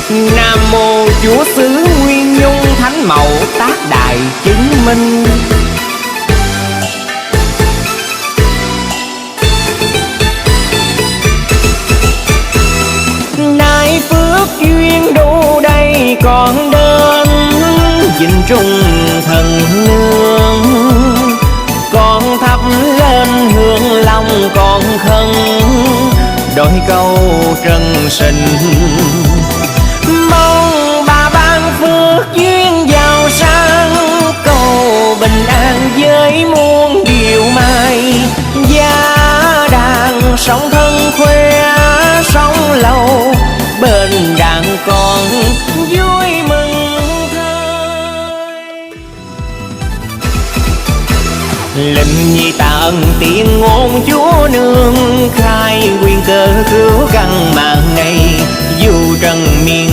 Nam mô Chúa xứ Nguyên Nhung, thánh mẫu tác đại chứng minh. Nay phước duyên đủ đầy còn đến, dinh trung thần nương. Con thắp lên hương long còn khấn, đôi câu trần sinh. Mong bà ban phước duyên giàu sang, cầu bình an với muôn điều may. Gia đàn sống thân khoe sống lâu, bên đàn con vui mừng thơi. Linh nhi tạ ân tiếng ngôn Chúa nương, khai quyền cơ cứu căn mạng này. Dù trần miền